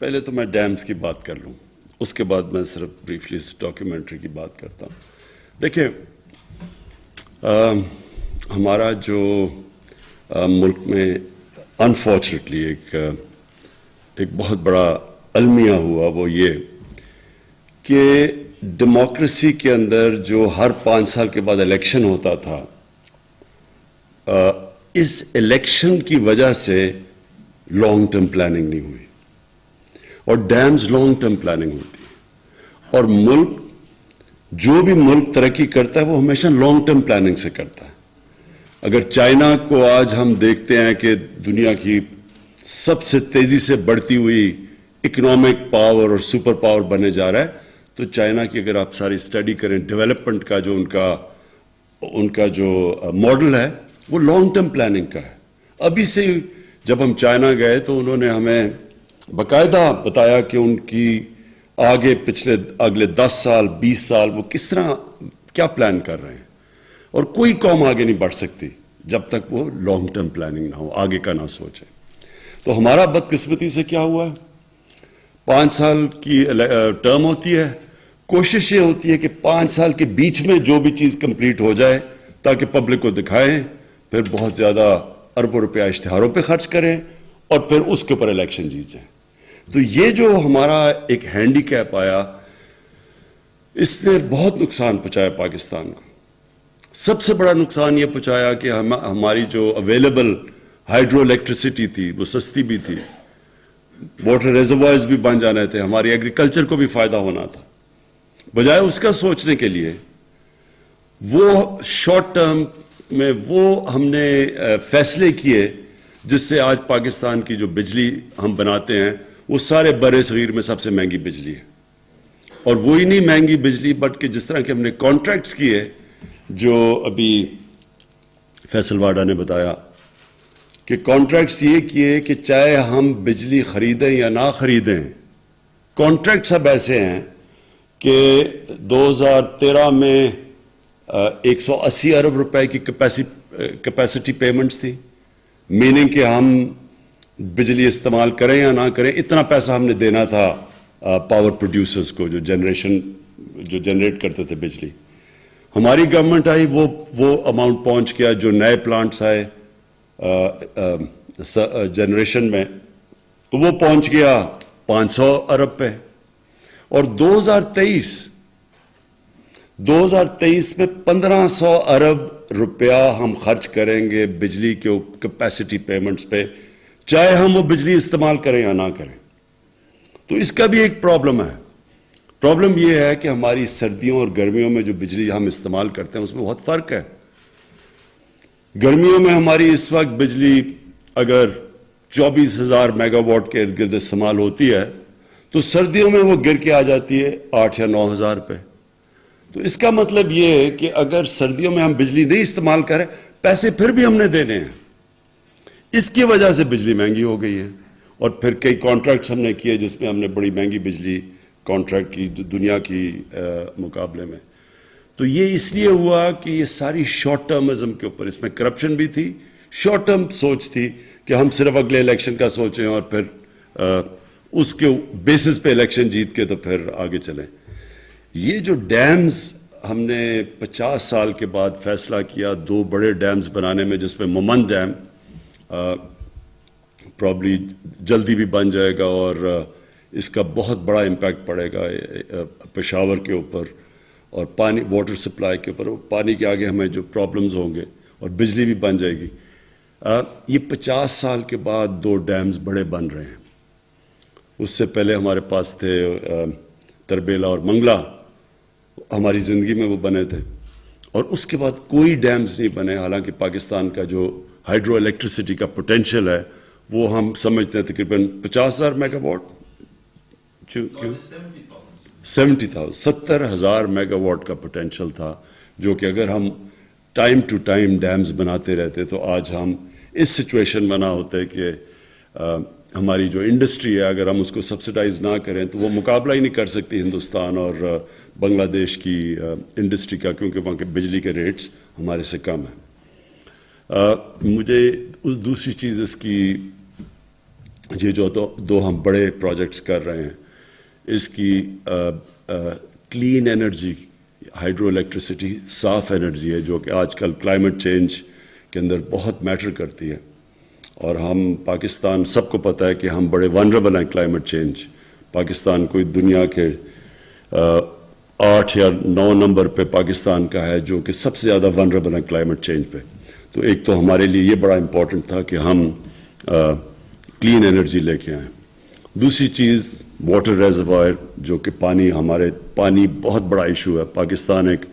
پہلے تو میں ڈیمز کی بات کر لوں، اس کے بعد میں صرف بریفلی اس ڈاکیومنٹری کی بات کرتا ہوں. دیکھیں، ہمارا جو ملک میں انفارچونیٹلی ایک بہت بڑا المیہ ہوا، وہ یہ کہ ڈیموکریسی کے اندر جو ہر 5 سال کے بعد الیکشن ہوتا تھا، اس الیکشن کی وجہ سے لانگ ٹرم پلاننگ نہیں ہوئی. اور ڈیمز لانگ ٹرم پلاننگ ہوتی ہے، اور جو بھی ملک ترقی کرتا ہے وہ ہمیشہ لانگ ٹرم پلاننگ سے کرتا ہے. اگر چائنا کو آج ہم دیکھتے ہیں کہ دنیا کی سب سے تیزی سے بڑھتی ہوئی اکنامک پاور اور سپر پاور بنے جا رہا ہے، تو چائنا کی اگر آپ ساری اسٹڈی کریں، ڈیولپمنٹ کا جو ان کا جو ماڈل ہے وہ لانگ ٹرم پلاننگ کا ہے. ابھی سے جب ہم چائنا گئے تو انہوں نے ہمیں باقاعدہ بتایا کہ ان کی اگلے 10 سال 20 سال وہ کس طرح کیا پلان کر رہے ہیں. اور کوئی قوم آگے نہیں بڑھ سکتی جب تک وہ لانگ ٹرم پلاننگ نہ ہو، آگے کا نہ سوچے. تو ہمارا بدقسمتی سے کیا ہوا ہے، 5 سال کی ٹرم ہوتی ہے، کوشش یہ ہوتی ہے کہ 5 سال کے بیچ میں جو بھی چیز کمپلیٹ ہو جائے تاکہ پبلک کو دکھائیں، پھر بہت زیادہ اربوں روپیہ اشتہاروں پہ خرچ کریں اور پھر اس کے اوپر الیکشن جیت جائیں. تو یہ جو ہمارا ایک ہینڈی کیپ آیا، اس نے بہت نقصان پہنچایا پاکستان کو. سب سے بڑا نقصان یہ پہنچایا کہ ہماری جو اویلیبل ہائیڈرو الیکٹریسٹی تھی وہ سستی بھی تھی، واٹر ریزروائرز بھی بن جانے تھے، ہماری ایگریکلچر کو بھی فائدہ ہونا تھا. بجائے اس کا سوچنے کے لیے وہ شارٹ ٹرم میں وہ ہم نے فیصلے کیے جس سے آج پاکستان کی جو بجلی ہم بناتے ہیں وہ سارے بر صغیر میں سب سے مہنگی بجلی ہے. اور وہی نہیں مہنگی بجلی، بلکہ جس طرح کہ ہم نے کانٹریکٹس کیے، جو ابھی فیصل واڈا نے بتایا کہ کانٹریکٹس یہ کیے کہ چاہے ہم بجلی خریدیں یا نہ خریدیں، کانٹریکٹس اب ایسے ہیں کہ 2013 میں 180 ارب روپے کی کیپیسٹی پیمنٹس تھی، میننگ کہ ہم بجلی استعمال کریں یا نہ کریں اتنا پیسہ ہم نے دینا تھا پاور پروڈیوسرز کو، جو جنریٹ کرتے تھے بجلی. ہماری گورنمنٹ آئی، وہ اماؤنٹ پہنچ گیا، جو نئے پلانٹس آئے جنریشن میں تو وہ پہنچ گیا 500 ارب پہ. اور 2023 میں 1500 ارب روپیہ ہم خرچ کریں گے بجلی کے کیپیسٹی پیمنٹس پہ، چاہے ہم وہ بجلی استعمال کریں یا نہ کریں. تو اس کا بھی ایک پرابلم ہے. پرابلم یہ ہے کہ ہماری سردیوں اور گرمیوں میں جو بجلی ہم استعمال کرتے ہیں اس میں بہت فرق ہے. گرمیوں میں ہماری اس وقت بجلی اگر 24,000 میگا واٹ کے ارد گرد استعمال ہوتی ہے تو سردیوں میں وہ گر کے آ جاتی ہے 8 یا 9,000 پہ. تو اس کا مطلب یہ ہے کہ اگر سردیوں میں ہم بجلی نہیں استعمال کریں، پیسے پھر بھی ہم نے دینے ہیں. اس کی وجہ سے بجلی مہنگی ہو گئی ہے. اور پھر کئی کانٹریکٹس ہم نے کیے جس میں ہم نے بڑی مہنگی بجلی کانٹریکٹ کی دنیا کی مقابلے میں. تو یہ اس لیے ہوا کہ یہ ساری شارٹ ٹرمزم کے اوپر، اس میں کرپشن بھی تھی، شارٹ ٹرم سوچ تھی کہ ہم صرف اگلے الیکشن کا سوچیں اور پھر اس کے بیسس پہ الیکشن جیت کے تو پھر آگے چلیں. یہ جو ڈیمز ہم نے 50 سال کے بعد فیصلہ کیا 2 بڑے ڈیمز بنانے میں، جس میں مومند ڈیم پرابلی جلدی بھی بن جائے گا اور اس کا بہت بڑا امپیکٹ پڑے گا پشاور کے اوپر اور پانی واٹر سپلائی کے اوپر. پانی کے آگے ہمیں جو پرابلمز ہوں گے اور بجلی بھی بن جائے گی. یہ 50 سال کے بعد 2 ڈیمز بڑے بن رہے ہیں. اس سے پہلے ہمارے پاس تھے تربیلا اور منگلا، ہماری زندگی میں وہ بنے تھے. اور اس کے بعد کوئی ڈیمز نہیں بنے، حالانکہ پاکستان کا جو ہائیڈرو الیکٹریسٹی کا پوٹینشیل ہے وہ ہم سمجھتے ہیں تقریباً 50,000 میگا واٹ، 70,000 میگا واٹ کا پوٹینشیل تھا، جو کہ اگر ہم ٹائم ٹو ٹائم ڈیمز بناتے رہتے تو آج ہم اس سچویشن میں نہ ہوتے کہ ہماری جو انڈسٹری ہے اگر ہم اس کو سبسڈائز نہ کریں تو وہ مقابلہ ہی نہیں کر سکتی ہندوستان اور بنگلہ دیش کی انڈسٹری کا، کیونکہ وہاں کے بجلی کے ریٹس ہمارے سے کم ہیں. مجھے دوسری چیز اس کی یہ جو دو ہم بڑے پروجیکٹس کر رہے ہیں، اس کی کلین انرجی، ہائیڈرو الیکٹریسٹی، صاف انرجی ہے، جو کہ آج کل کلائمیٹ چینج کے اندر بہت میٹر کرتی ہے. اور ہم پاکستان، سب کو پتہ ہے کہ ہم بڑے ونربل ہیں کلائمیٹ چینج. پاکستان کوئی دنیا کے 8 یا 9 نمبر پہ پاکستان کا ہے جو کہ سب سے زیادہ ونربل ہیں کلائمیٹ چینج پہ. تو ایک تو ہمارے لیے یہ بڑا امپورٹنٹ تھا کہ ہم کلین انرجی لے کے آئیں. دوسری چیز واٹر ریزروائر، جو کہ پانی بہت بڑا ایشو ہے. پاکستان ایک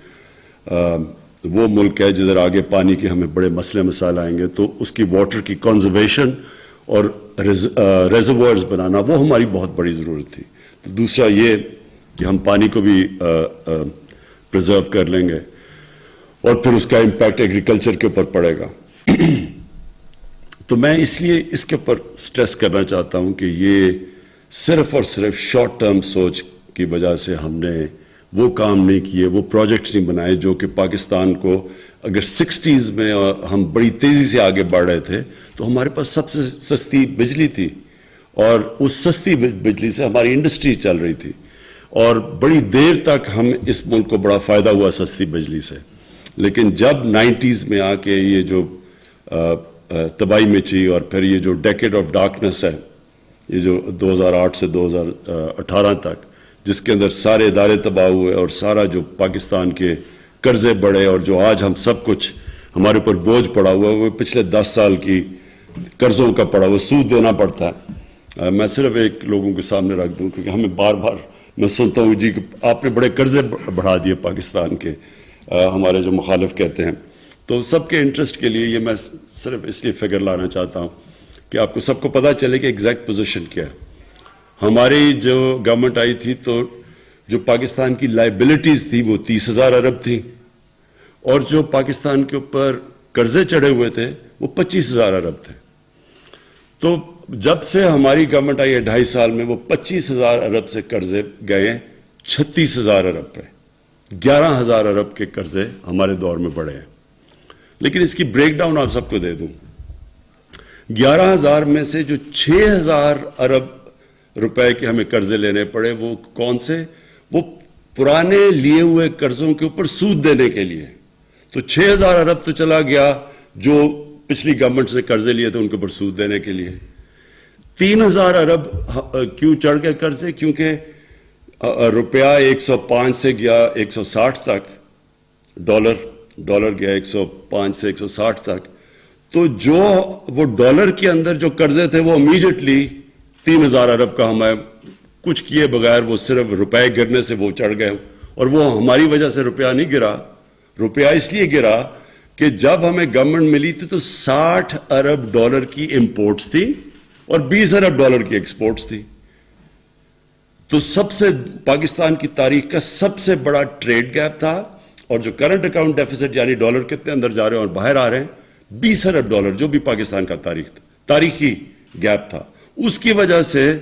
وہ ملک ہے جدھر آگے پانی کے ہمیں بڑے مسئلے مسائل آئیں گے، تو اس کی واٹر کی کنزرویشن اور ریزروائرز بنانا وہ ہماری بہت بڑی ضرورت تھی. تو دوسرا یہ کہ ہم پانی کو بھی پرزرو کر لیں گے، اور پھر اس کا امپیکٹ ایگریکلچر کے اوپر پڑے گا. تو میں اس لیے اس کے اوپر سٹریس کرنا چاہتا ہوں کہ یہ صرف اور صرف شارٹ ٹرم سوچ کی وجہ سے ہم نے وہ کام نہیں کیے، وہ پروجیکٹس نہیں بنائے جو کہ پاکستان کو، اگر 60s میں ہم بڑی تیزی سے آگے بڑھ رہے تھے تو ہمارے پاس سب سے سستی بجلی تھی، اور اس سستی بجلی سے ہماری انڈسٹری چل رہی تھی، اور بڑی دیر تک ہم اس ملک کو بڑا فائدہ ہوا سستی بجلی سے. لیکن جب 90s میں آ کے یہ جو تباہی مچی، اور پھر یہ جو ڈیکیڈ آف ڈارکنس ہے، یہ جو 2008 سے 2018 تک، جس کے اندر سارے ادارے تباہ ہوئے اور سارا جو پاکستان کے قرضے بڑھے، اور جو آج ہم سب کچھ ہمارے اوپر بوجھ پڑا ہوا ہے وہ پچھلے 10 سال کی قرضوں کا پڑا ہوا، سود دینا پڑتا ہے. میں صرف ایک لوگوں کے سامنے رکھ دوں، کیونکہ ہمیں بار بار میں سنتا ہوں جی کہ آپ نے بڑے قرضے بڑھا دیے پاکستان کے، ہمارے جو مخالف کہتے ہیں. تو سب کے انٹرسٹ کے لیے یہ میں صرف اس لیے فگر لانا چاہتا ہوں کہ آپ کو سب کو پتہ چلے کہ ایگزیکٹ پوزیشن کیا ہے. ہماری جو گورنمنٹ آئی تھی تو جو پاکستان کی لائبلٹیز تھی وہ 30,000 ارب تھیں، اور جو پاکستان کے اوپر قرضے چڑھے ہوئے تھے وہ 25,000 ارب تھے. تو جب سے ہماری گورنمنٹ آئی ہے 2.5 سال میں، وہ 25,000 ارب سے قرضے گئے 36,000 ارب پہ. 11,000 ارب کے قرضے ہمارے دور میں بڑھے ہیں. لیکن اس کی بریک ڈاؤن آپ سب کو دے دوں. 11,000 میں سے جو 6,000 ارب روپے کے ہمیں قرضے لینے پڑے، وہ کون سے؟ وہ پرانے لیے ہوئے قرضوں کے اوپر سود دینے کے لیے. تو 6,000 ارب تو چلا گیا جو پچھلی گورنمنٹ سے قرضے لیے تھے ان کے اوپر سود دینے کے لیے. 3,000 ارب کیوں چڑھ گئے قرضے؟ کیونکہ روپیہ 105 سے گیا 160 تک، ڈالر گیا 105 سے 160 تک. تو جو وہ ڈالر کے اندر جو قرضے تھے وہ امیجیٹلی 3,000 ارب کا ہمیں کچھ کیے بغیر وہ صرف روپے گرنے سے وہ چڑھ گئے. اور وہ ہماری وجہ سے روپیہ نہیں گرا. روپیہ اس لیے گرا کہ جب ہمیں گورنمنٹ ملی تھی تو 60 ارب ڈالر کی امپورٹس تھی اور 20 ارب ڈالر کی ایکسپورٹس تھی. تو سب سے پاکستان کی تاریخ کا سب سے بڑا ٹریڈ گیپ تھا. اور جو کرنٹ اکاؤنٹ ڈیفیسٹ یعنی ڈالر کتنے اندر جا رہے ہیں اور باہر آ رہے ہیں 20 ارب ڈالر، جو بھی پاکستان کا تاریخی گیپ تھا. اس کی وجہ سے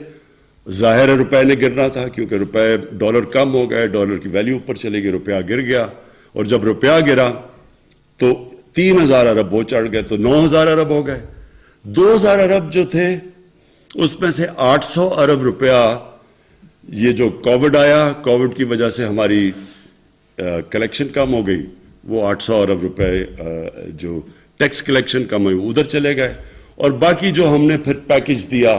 ظاہر روپے نے گرنا تھا، کیونکہ روپے ڈالر کم ہو گئے، ڈالر کی ویلیو اوپر چلے گئی، روپیہ گر گیا. اور جب روپیہ گرا تو 3,000 ارب وہ چڑھ گئے تو 9,000 ارب ہو گئے. 2,000 ارب جو تھے اس میں سے 800 ارب روپیہ یہ جو کووڈ آیا، کووڈ کی وجہ سے ہماری کلیکشن کم ہو گئی، وہ 800 ارب روپے جو ٹیکس کلیکشن کم ہوئی ادھر چلے گئے. اور باقی جو ہم نے پھر پیکج دیا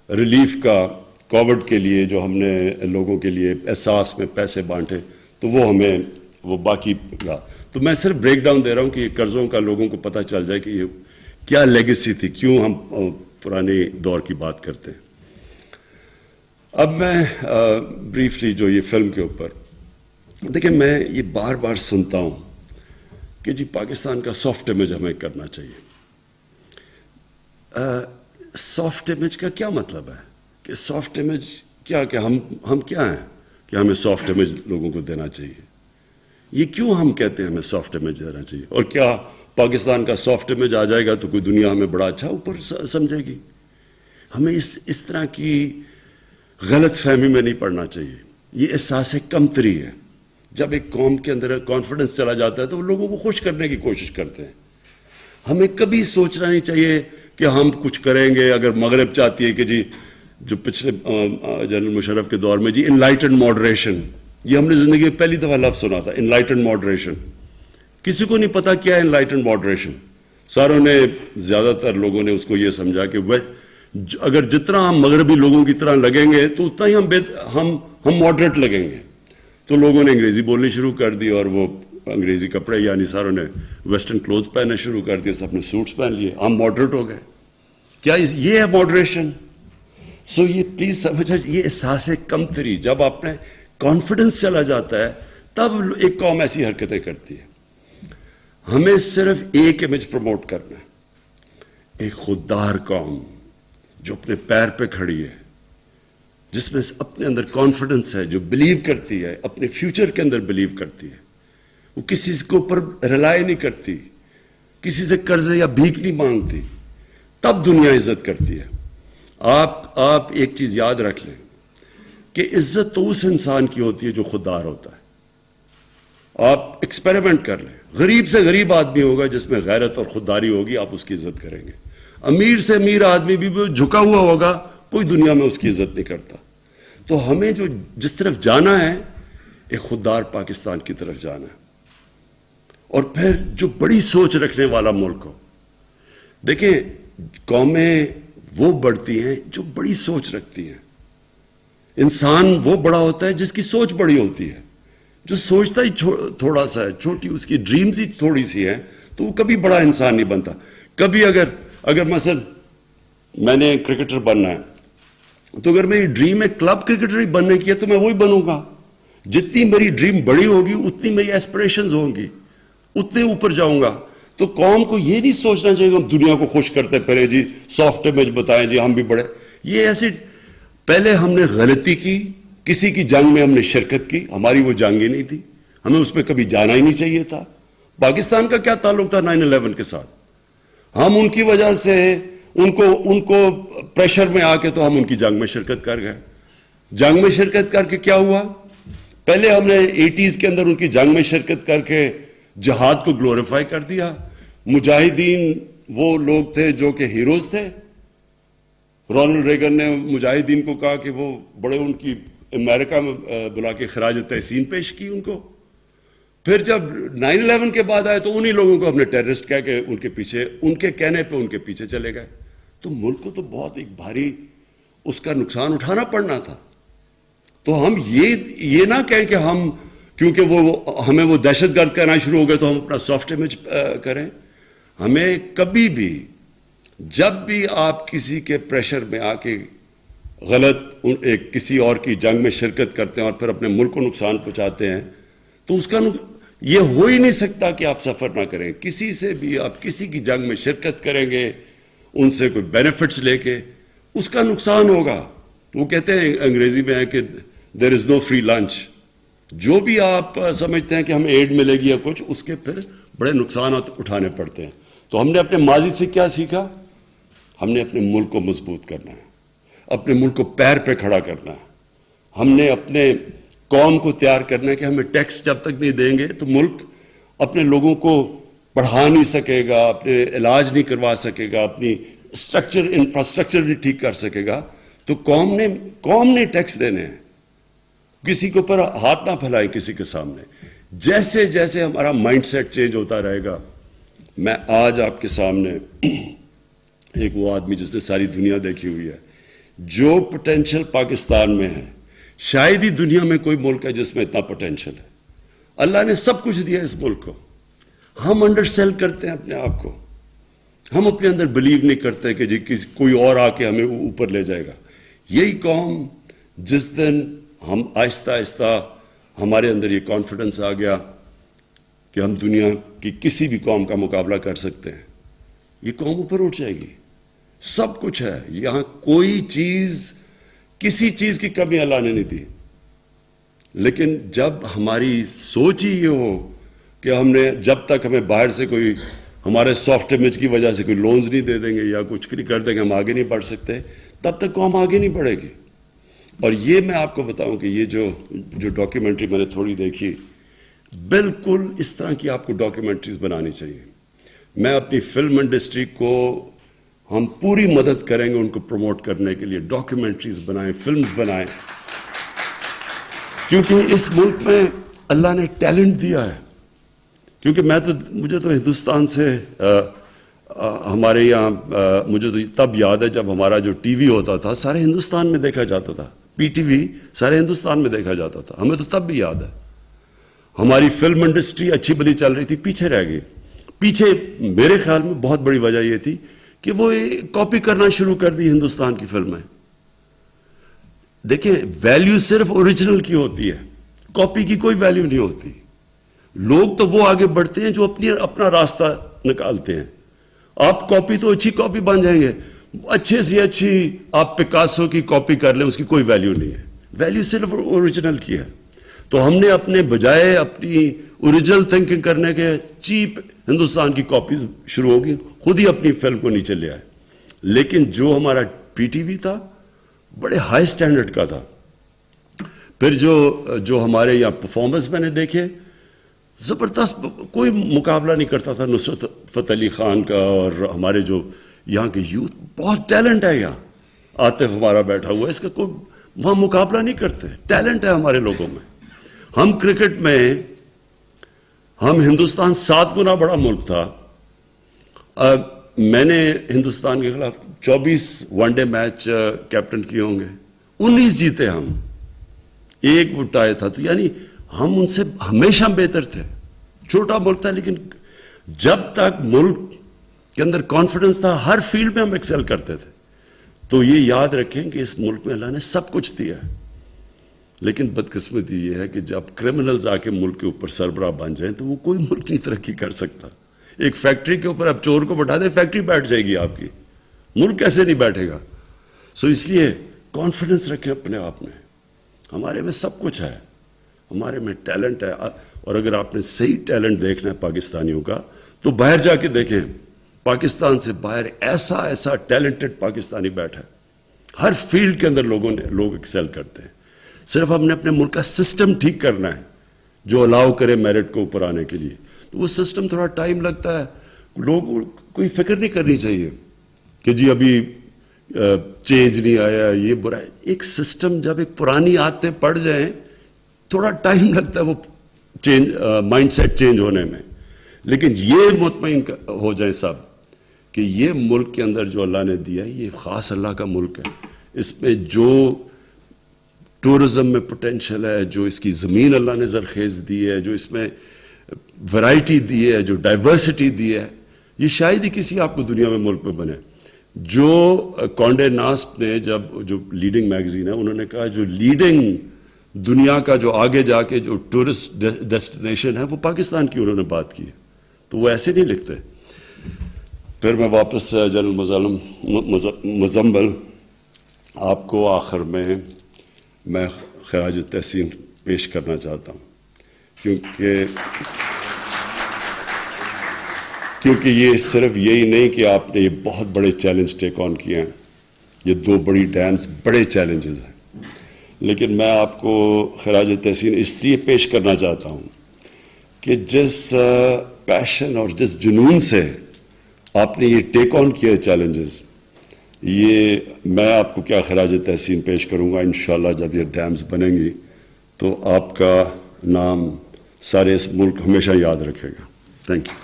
ریلیف کا کووڈ کے لیے، جو ہم نے لوگوں کے لیے احساس میں پیسے بانٹے، تو وہ ہمیں وہ باقی گا. تو میں صرف بریک ڈاؤن دے رہا ہوں کہ یہ قرضوں کا لوگوں کو پتہ چل جائے کہ یہ کیا لیگیسی تھی، کیوں ہم پرانے دور کی بات کرتے ہیں. اب میں بریفلی جو یہ فلم کے اوپر دیکھیں، میں یہ بار بار سنتا ہوں کہ جی پاکستان کا سافٹ امیج ہمیں کرنا چاہیے. سافٹ امیج کا کیا مطلب ہے؟ کہ سافٹ امیج کیا کہ ہم کیا ہیں کہ ہمیں سافٹ امیج لوگوں کو دینا چاہیے؟ یہ کیوں ہم کہتے ہیں ہمیں سافٹ امیج دینا چاہیے؟ اور کیا پاکستان کا سافٹ امیج آ جائے گا تو کوئی دنیا ہمیں بڑا اچھا اوپر سمجھے گی؟ ہمیں اس طرح کی غلط فہمی میں نہیں پڑنا چاہیے. یہ احساس کمتری ہے. جب ایک قوم کے اندر کانفیڈنس چلا جاتا ہے تو وہ لوگوں کو خوش کرنے کی کوشش کرتے ہیں. ہمیں کبھی سوچنا نہیں چاہیے کہ ہم کچھ کریں گے. اگر مغرب چاہتی ہے کہ جی جو پچھلے جنرل مشرف کے دور میں جی انلائٹنڈ ماڈریشن, یہ ہم نے زندگی میں پہلی دفعہ لفظ سنا تھا, انلائٹنڈ ماڈریشن. کسی کو نہیں پتا کیا ہے انلائٹنڈ ماڈریشن. ساروں نے, زیادہ تر لوگوں نے اس کو یہ سمجھا کہ اگر جتنا ہم مغربی لوگوں کی طرح لگیں گے تو اتنا ہی ہم ماڈریٹ لگیں گے. تو لوگوں نے انگریزی بولنی شروع کر دی اور وہ انگریزی کپڑے, یعنی ساروں نے ویسٹرن کلوتھ پہننا شروع کر دیے, سب نے سوٹس پہن لیے, ہم ماڈریٹ ہو گئے. کیا یہ ہے ماڈریشن؟ سو یہ پلیز سمجھا, یہ احساس کمتری جب آپ نے کانفیڈنس چلا جاتا ہے تب ایک قوم ایسی حرکتیں کرتی ہے. ہمیں صرف ایک امیج پروموٹ کرنا ہے, ایک خوددار قوم جو اپنے پیر پہ کھڑی ہے, جس میں اپنے اندر کانفیڈنس ہے, جو بلیو کرتی ہے, اپنے فیوچر کے اندر بلیو کرتی ہے. وہ کسی کے اوپر ریلائی نہیں کرتی, کسی سے قرض یا بھیک نہیں مانگتی. تب دنیا عزت کرتی ہے. آپ ایک چیز یاد رکھ لیں کہ عزت تو اس انسان کی ہوتی ہے جو خوددار ہوتا ہے. آپ ایکسپیریمنٹ کر لیں, غریب سے غریب آدمی ہوگا جس میں غیرت اور خودداری ہوگی, آپ اس کی عزت کریں گے. امیر سے امیر آدمی بھی جھکا ہوا ہوگا, کوئی دنیا میں اس کی عزت نہیں کرتا. تو ہمیں جو جس طرف جانا ہے, ایک خوددار پاکستان کی طرف جانا ہے. اور پھر جو بڑی سوچ رکھنے والا ملک ہو. دیکھیں, قومیں وہ بڑھتی ہیں جو بڑی سوچ رکھتی ہیں. انسان وہ بڑا ہوتا ہے جس کی سوچ بڑی ہوتی ہے. جو سوچتا ہی تھوڑا سا ہے, چھوٹی اس کی ڈریمز ہی تھوڑی سی ہیں, تو وہ کبھی بڑا انسان نہیں بنتا. کبھی اگر مثلا میں نے کرکٹر بننا ہے, تو اگر میری ڈریم ہے کلب کرکٹر ہی بننے کی ہے تو میں وہی بنوں گا. جتنی میری ڈریم بڑی ہوگی اتنی میری ایسپریشنز ہوں گی, اتنے اوپر جاؤں گا. تو قوم کو یہ نہیں سوچنا چاہیے کہ ہم دنیا کو خوش کرتے پھرے جی, سافٹ امیج بتائیں جی ہم بھی بڑے. یہ ایسی پہلے ہم نے غلطی کی, کسی کی جنگ میں ہم نے شرکت کی, ہماری وہ جنگ ہی نہیں تھی, ہمیں اس میں کبھی جانا ہی نہیں چاہیے تھا. پاکستان کا کیا تعلق تھا 9/11 کے ساتھ؟ ہم ان کی وجہ سے ان کو پریشر میں آ کے تو ہم ان کی جنگ میں شرکت کر گئے. جنگ میں شرکت کر کے کیا ہوا؟ پہلے ہم نے 80s کے اندر ان کی جنگ میں شرکت کر کے جہاد کو گلوریفائی کر دیا. مجاہدین وہ لوگ تھے جو کہ ہیروز تھے. رونلڈ ریگن نے مجاہدین کو کہا کہ وہ بڑے, ان کی امریکہ میں بلا کے خراج تحسین پیش کی ان کو. پھر جب 9/11 کے بعد آئے تو انہی لوگوں کو ہم نے ٹیررسٹ کہہ کے ان کے پیچھے, ان کے کہنے پہ ان کے پیچھے چلے گئے. تو ملک کو تو بہت ایک بھاری اس کا نقصان اٹھانا پڑنا تھا. تو ہم یہ نہ کہیں کہ ہم کیونکہ ہمیں وہ دہشت گرد کہنا شروع ہو گئے تو ہم اپنا سافٹ امیج کریں. ہمیں کبھی بھی جب بھی آپ کسی کے پریشر میں آ کے غلط کسی اور کی جنگ میں شرکت کرتے ہیں اور پھر اپنے ملک کو نقصان پہنچاتے ہیں, تو اس کا یہ ہو ہی نہیں سکتا کہ آپ سفر نہ کریں. کسی سے بھی آپ کسی کی جنگ میں شرکت کریں گے, ان سے کوئی بینیفٹس لے کے, اس کا نقصان ہوگا. وہ کہتے ہیں انگریزی میں ہے کہ دیر از نو فری لنچ. جو بھی آپ سمجھتے ہیں کہ ہمیں ایڈ ملے گی یا کچھ, اس کے پھر بڑے نقصانات اٹھانے پڑتے ہیں. تو ہم نے اپنے ماضی سے کیا سیکھا؟ ہم نے اپنے ملک کو مضبوط کرنا ہے, اپنے ملک کو پیر پہ کھڑا کرنا ہے. ہم نے اپنے قوم کو تیار کرنا ہے کہ ہمیں ٹیکس جب تک نہیں دیں گے تو ملک اپنے لوگوں کو پڑھا نہیں سکے گا, اپنے علاج نہیں کروا سکے گا, اپنی انفراسٹرکچر نہیں ٹھیک کر سکے گا. تو قوم نے ٹیکس دینے ہیں. کسی کے اوپر ہاتھ نہ پھیلائے کسی کے سامنے. جیسے جیسے ہمارا مائنڈ سیٹ چینج ہوتا رہے گا. میں آج آپ کے سامنے ایک وہ آدمی جس نے ساری دنیا دیکھی ہوئی ہے, جو پوٹینشل پاکستان میں ہے, شاید ہی دنیا میں کوئی ملک ہے جس میں اتنا پوٹینشل ہے. اللہ نے سب کچھ دیا اس ملک کو. ہم انڈر سیل کرتے ہیں اپنے آپ کو. ہم اپنے اندر بلیو نہیں کرتے کہ جی کوئی اور آ کے ہمیں اوپر لے جائے گا. یہی قوم جس دن ہم آہستہ آہستہ ہمارے اندر یہ کانفیڈنس آ گیا کہ ہم دنیا کی کسی بھی قوم کا مقابلہ کر سکتے ہیں, یہ قوم اوپر اٹھ جائے گی. سب کچھ ہے یہاں, کوئی چیز, کسی چیز کی کمی اللہ نے نہیں دی. لیکن جب ہماری سوچ ہی یہ ہو کہ ہم نے جب تک ہمیں باہر سے کوئی ہمارے سافٹ امیج کی وجہ سے کوئی لونز نہیں دے دیں گے یا کچھ نہیں کر دیں گے, ہم آگے نہیں بڑھ سکتے, تب تک قوم آگے نہیں بڑھے گی. اور یہ میں آپ کو بتاؤں کہ یہ جو ڈاکیومنٹری میں نے تھوڑی دیکھی, بالکل اس طرح کی آپ کو ڈاکیومنٹریز بنانی چاہیے. میں اپنی فلم انڈسٹری کو ہم پوری مدد کریں گے ان کو پروموٹ کرنے کے لیے, ڈاکیومنٹریز بنائیں, فلمز بنائیں, کیونکہ اس ملک میں اللہ نے ٹیلنٹ دیا ہے. کیونکہ مجھے تو ہندوستان سے ہمارے یہاں مجھے تو تب یاد ہے جب ہمارا جو ٹی وی ہوتا تھا سارے ہندوستان میں دیکھا جاتا تھا, پی ٹی وی سارے ہندوستان میں دیکھا جاتا تھا. ہمیں تو تب بھی یاد ہے ہماری فلم انڈسٹری اچھی بلی چل رہی تھی, پیچھے رہ گئی. پیچھے میرے خیال میں بہت بڑی وجہ یہ تھی کہ وہ کاپی کرنا شروع کر دی ہندوستان کی فلمیں. دیکھیں ویلیو صرف اوریجنل کی ہوتی ہے, کاپی کی کوئی ویلیو نہیں ہوتی. لوگ تو وہ آگے بڑھتے ہیں جو اپنا راستہ نکالتے ہیں. آپ کاپی تو اچھی کاپی بن جائیں گے, اچھے سے اچھی آپ پکاسو کی کاپی کر لیں, اس کی کوئی ویلیو نہیں ہے. ویلیو صرف اوریجنل کی ہے. تو ہم نے اپنے بجائے اپنی اوریجنل تھنکنگ کرنے کے چیپ ہندوستان کی کاپیز شروع ہوگی, خود ہی اپنی فلم کو نیچے لے آئے. لیکن جو ہمارا پی ٹی وی تھا بڑے ہائی سٹینڈرڈ کا تھا. پھر جو ہمارے یہاں پرفارمنس میں نے دیکھے زبردست, کوئی مقابلہ نہیں کرتا تھا نصرت فتح علی خان کا. اور ہمارے جو یہاں کے یوتھ بہت ٹیلنٹ ہے, یہاں عاطف ہمارا بیٹھا ہوا ہے, اس کا کوئی وہاں مقابلہ نہیں کرتے. ٹیلنٹ ہے ہمارے لوگوں میں. ہم کرکٹ میں ہم ہندوستان 7 گنا بڑا ملک تھا. میں نے ہندوستان کے خلاف 24 ون ڈے میچ کیپٹن کیے ہوں گے, 19 جیتے ہم, 1 وہ ٹائی تھا. تو یعنی ہم ان سے ہمیشہ بہتر تھے. چھوٹا ملک تھا لیکن جب تک ملک کے اندر کانفیڈنس تھا ہر فیلڈ میں ہم ایکسل کرتے تھے. تو یہ یاد رکھیں کہ اس ملک میں اللہ نے سب کچھ دیا ہے. لیکن بدقسمتی یہ ہے کہ جب کرمنلز آ کے ملک کے اوپر سربراہ بن جائیں تو وہ کوئی ملک نہیں ترقی کر سکتا. ایک فیکٹری کے اوپر اب چور کو بٹھا دیں, فیکٹری بیٹھ جائے گی آپ کی, ملک کیسے نہیں بیٹھے گا. سو اس لیے کانفیڈنس رکھیں اپنے آپ میں. ہمارے میں سب کچھ ہے, ہمارے میں ٹیلنٹ ہے. اور اگر آپ نے صحیح ٹیلنٹ دیکھنا ہے پاکستانیوں کا تو باہر جا کے دیکھیں. پاکستان سے باہر ایسا ٹیلنٹڈ پاکستانی بیٹھا ہے. ہر فیلڈ کے اندر لوگ ایکسل کرتے ہیں. صرف ہم نے اپنے ملک کا سسٹم ٹھیک کرنا ہے جو الاؤ کرے میرٹ کو اوپر آنے کے لیے. تو وہ سسٹم تھوڑا ٹائم لگتا ہے. لوگ کوئی فکر نہیں کرنی چاہیے کہ جی ابھی چینج نہیں آیا, یہ برا ہے. ایک سسٹم جب ایک پرانی عادتیں پڑ جائیں تھوڑا ٹائم لگتا ہے وہ مائنڈ سیٹ چینج ہونے میں. لیکن یہ مطمئن ہو جائیں سب کہ یہ ملک کے اندر جو اللہ نے دیا ہے یہ خاص اللہ کا ملک ہے. اس میں جو ٹورزم میں پوٹینشل ہے, جو اس کی زمین اللہ نے زرخیز دی ہے, جو اس میں ورائٹی دی ہے, جو ڈائیورسٹی دی ہے, یہ شاید ہی کسی آپ کو دنیا میں ملک میں بنے. جو کانڈے ناسٹ نے جو لیڈنگ میگزین ہے انہوں نے کہا جو لیڈنگ دنیا کا جو آگے جا کے جو ٹورسٹ ڈیسٹینیشن ہے وہ پاکستان کی انہوں نے بات کی ہے. تو وہ ایسے نہیں لکھتے. پھر میں واپس جنرل مزمل آپ کو آخر میں خراج تحسین پیش کرنا چاہتا ہوں کیونکہ یہ صرف یہی نہیں کہ آپ نے یہ بہت بڑے چیلنج ٹیک آن کیے ہیں. یہ 2 بڑی ڈیمز بڑے چیلنجز ہیں. لیکن میں آپ کو خراج تحسین اس لیے پیش کرنا چاہتا ہوں کہ جس پیشن اور جس جنون سے آپ نے یہ ٹیک آن کیا چیلنجز, یہ میں آپ کو کیا خراج تحسین پیش کروں گا. انشاءاللہ جب یہ ڈیمز بنیں گی تو آپ کا نام سارے اس ملک ہمیشہ یاد رکھے گا. Thank you.